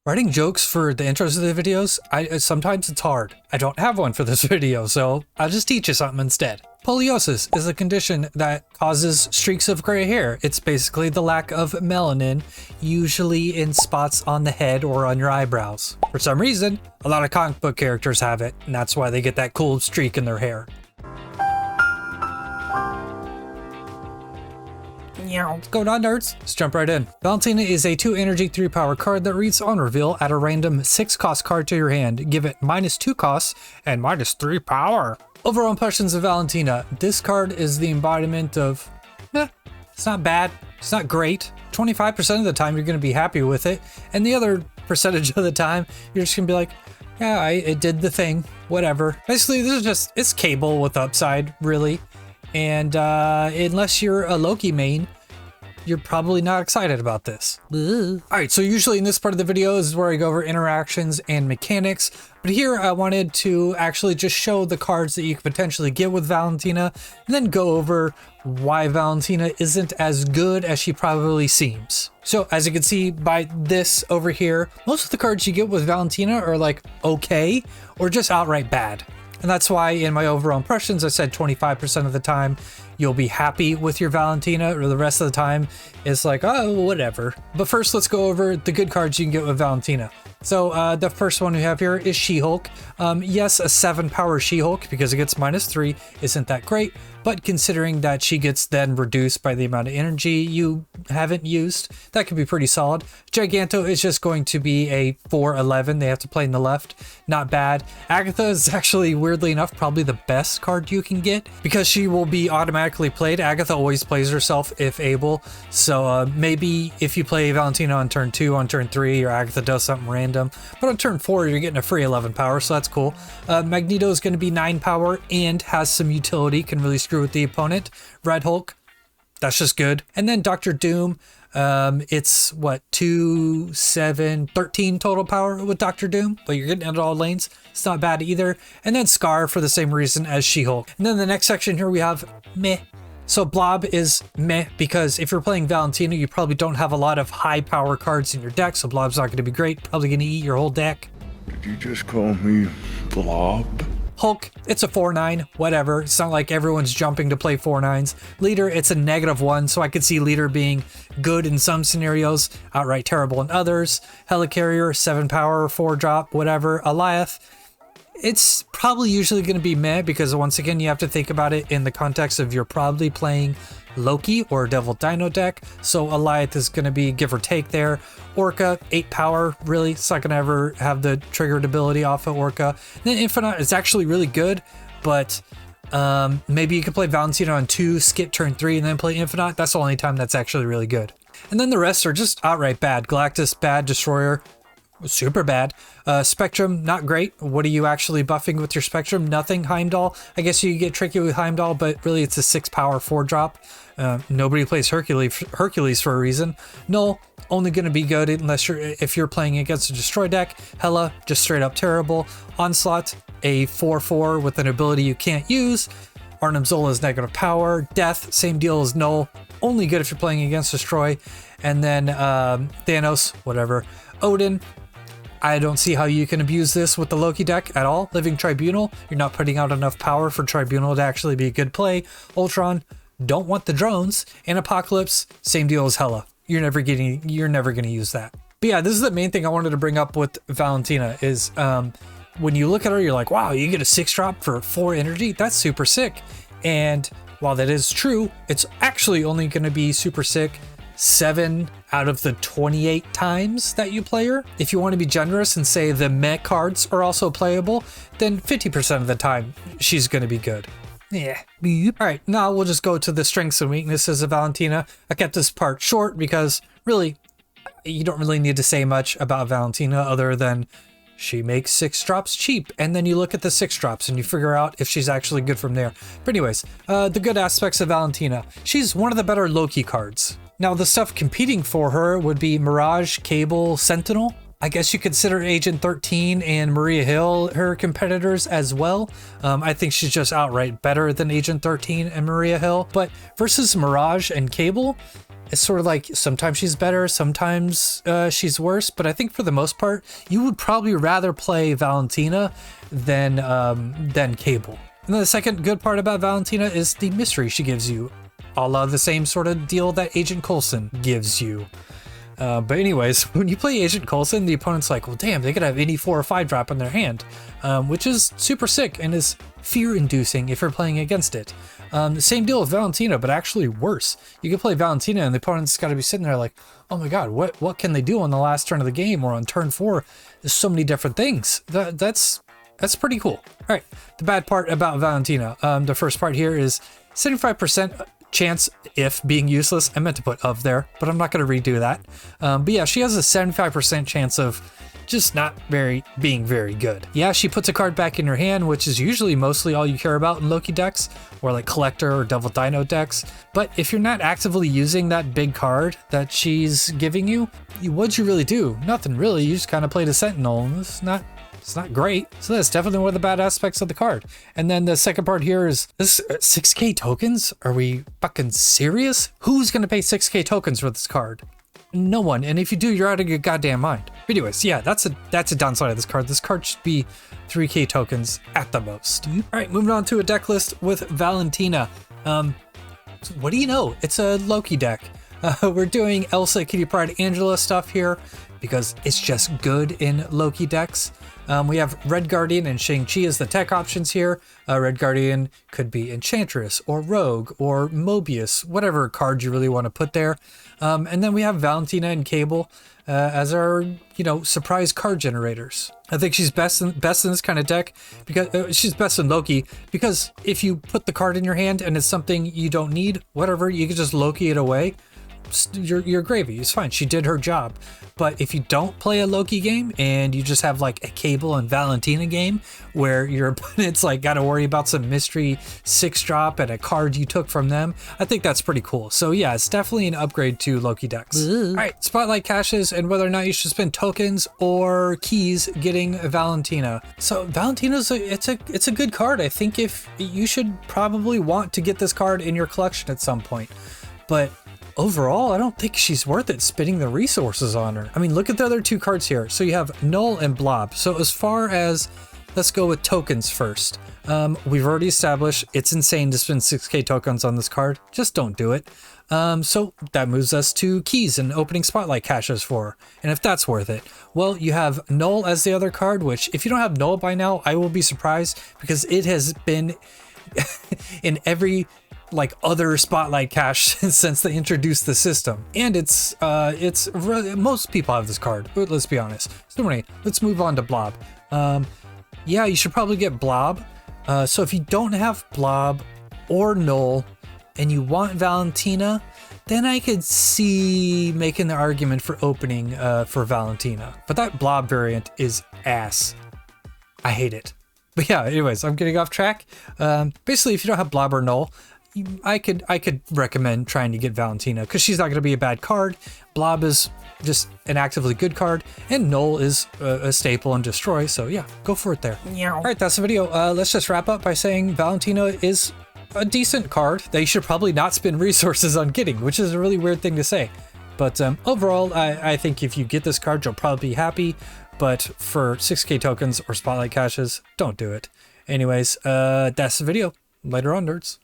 Writing jokes for the intros of the videos, sometimes it's hard. I don't have one for this video, so I'll just teach you something instead. Poliosis is a condition that causes streaks of gray hair. It's basically the lack of melanin, usually in spots on the head or on your eyebrows. For some reason, a lot of comic book characters have it, and that's why they get that cool streak in their hair. What's going on, nerds? Let's jump right in. Valentina is a 2 energy 3 power card that reads on reveal, add a random 6 cost card to your hand, give it -2 costs and -3 power. Overall impressions of Valentina. This card is the embodiment of, it's not bad, it's not great. 25% of the time you're going to be happy with it, and the other percentage of the time you're just going to be like, yeah, it did the thing, whatever. Basically, this is just, it's Cable with upside, really. And unless you're a Loki main, you're probably not excited about this. Alright, so usually in this part of the video is where I go over interactions and mechanics, but here I wanted to actually just show the cards that you could potentially get with Valentina, and then go over why Valentina isn't as good as she probably seems. So as you can see by this over here, most of the cards you get with Valentina are like okay, or just outright bad. And that's why in my overall impressions, I said 25% of the time you'll be happy with your Valentina, or the rest of the time it's like, oh, whatever. But first, let's go over the good cards you can get with Valentina. So the first one we have here is She-Hulk. Yes, a 7 power She-Hulk because it gets -3 isn't that great, but considering that she gets then reduced by the amount of energy you haven't used, that could be pretty solid. Giganto is just going to be a 4/11. They have to play in the left. Not bad. Agatha is actually, weirdly enough, probably the best card you can get because she will be automatically played. Agatha always plays herself if able. So maybe if you play Valentina on turn 2, on turn 3, or Agatha does something random. But on turn 4, you're getting a free 11 power, so that's cool. Magneto is going to be 9 power and has some utility, can really screw with the opponent. Red Hulk, that's just good. And then Dr. Doom, it's what, 2, 7, 13 total power with Dr. Doom, but you're getting it at all lanes. It's not bad either. And then Scar for the same reason as She-Hulk. And then the next section here we have meh. So Blob is meh because if you're playing Valentina, you probably don't have a lot of high power cards in your deck, so Blob's not going to be great. Probably going to eat your whole deck. Did you just call me Blob? Hulk, it's a 4/9, whatever. It's not like everyone's jumping to play 4/9s. Leader, it's a -1, so I could see Leader being good in some scenarios, outright terrible in others. Helicarrier, 7 power, 4 drop, whatever. Elaheh, it's probably usually going to be meh because once again you have to think about it in the context of you're probably playing Loki or Devil Dino deck, so Elaheh is going to be give or take there. Orca, 8 power, really, it's not going to ever have the triggered ability off of Orca. And then Infinite is actually really good, but maybe you could play Valentina on 2, skip turn 3, and then play Infinite. That's the only time that's actually really good. And then the rest are just outright bad. Galactus, bad. Destroyer, super bad. Spectrum, not great. What are you actually buffing with your Spectrum? Nothing. Heimdall, I guess you get tricky with Heimdall, but really it's a 6 power 4 drop. Nobody plays Hercules for a reason. Null, only going to be good unless if you're playing against a Destroy deck. Hela, just straight up terrible. Onslaught, a 4/4 with an ability you can't use. Arnim Zola's negative power. Death, same deal as Null, only good if you're playing against Destroy. And then Thanos, whatever. Odin, I don't see how you can abuse this with the Loki deck at all. Living Tribunal, you're not putting out enough power for Tribunal to actually be a good play. Ultron, don't want the drones. And Apocalypse, same deal as Hela. You're never going to use that. But yeah, this is the main thing I wanted to bring up with Valentina is when you look at her, you're like, wow, you get a 6 drop for 4 energy. That's super sick. And while that is true, it's actually only going to be super sick 7 out of the 28 times that you play her. If you want to be generous and say the meh cards are also playable, then 50% of the time she's going to be good. Yeah. All right, now we'll just go to the strengths and weaknesses of Valentina. I kept this part short because really, you don't really need to say much about Valentina other than she makes 6 drops cheap, and then you look at the 6 drops and you figure out if she's actually good from there. But anyways, the good aspects of Valentina. She's one of the better Loki cards. Now the stuff competing for her would be Mirage, Cable, Sentinel. I guess you consider Agent 13 and Maria Hill her competitors as well. I think she's just outright better than Agent 13 and Maria Hill. But versus Mirage and Cable, it's sort of like sometimes she's better, sometimes she's worse, but I think for the most part, you would probably rather play Valentina than Cable. And then the second good part about Valentina is the mystery she gives you, a la the same sort of deal that Agent Coulson gives you. But anyways, when you play Agent Coulson, the opponent's like, well, damn, they could have any 4 or 5 drop in their hand, which is super sick and is fear-inducing if you're playing against it. The same deal with Valentina, but actually worse. You can play Valentina and the opponent's got to be sitting there like, oh my god, what can they do on the last turn of the game or on turn 4? There's so many different things. That's pretty cool. All right, the bad part about Valentina. The first part here is 75% chance if being useless. I meant to put of there, but I'm not going to redo that. But yeah, she has a 75% chance of just not being very good. Yeah, she puts a card back in your hand, which is usually mostly all you care about in Loki decks, or like Collector or Devil Dino decks. But if you're not actively using that big card that she's giving you, what'd you really do? Nothing really. You just kind of played a Sentinel. It's not great. So that's definitely one of the bad aspects of the card. And then the second part here is this 6k tokens? Are we fucking serious? Who's going to pay 6k tokens for this card? No one. And if you do, you're out of your goddamn mind. But anyways, yeah, that's a downside of this card. This card should be 3k tokens at the most. All right, moving on to a deck list with Valentina. What do you know? It's a Loki deck. We're doing Elsa, Kitty Pryde, Angela stuff here because it's just good in Loki decks. We have Red Guardian and Shang-Chi as the tech options here. Red Guardian could be Enchantress or Rogue or Mobius, whatever card you really want to put there. And then we have Valentina and Cable as our, surprise card generators. I think she's best in this kind of deck because she's best in Loki because if you put the card in your hand and it's something you don't need, whatever, you can just Loki it away. You're gravy. It's fine. She did her job. But if you don't play a Loki game and you just have like a Cable and Valentina game where your opponent's like got to worry about some mystery 6-drop and a card you took from them, I think that's pretty cool. So yeah, it's definitely an upgrade to Loki decks. All right, spotlight caches and whether or not you should spend tokens or keys getting Valentina. So Valentina's it's a good card. I think if you should probably want to get this card in your collection at some point, but overall, I don't think she's worth it spending the resources on her. I mean, look at the other 2 cards here. So you have Null and Blob. So as far as, let's go with tokens first. We've already established it's insane to spend 6k tokens on this card. Just don't do it. So that moves us to keys and opening spotlight caches for her. And if that's worth it, well, you have Null as the other card, which if you don't have Null by now, I will be surprised because it has been in every other spotlight cache since they introduced the system, and it's really, most people have this card, but let's be honest. So anyway, let's move on to Blob. Yeah, you should probably get Blob. So if you don't have Blob or Null and you want Valentina, then I could see making the argument for opening for Valentina, but that Blob variant is ass. I hate it. But yeah, anyways, I'm getting off track. Basically, if you don't have Blob or Null, I could recommend trying to get Valentina because she's not going to be a bad card. Blob is just an actively good card, and Null is a staple and destroy. So yeah, go for it there. All right, that's the video. Let's just wrap up by saying Valentina is a decent card that you should probably not spend resources on getting, which is a really weird thing to say. But overall, I think if you get this card, you'll probably be happy. But for 6k tokens or spotlight caches, don't do it. Anyways, that's the video. Later on, nerds.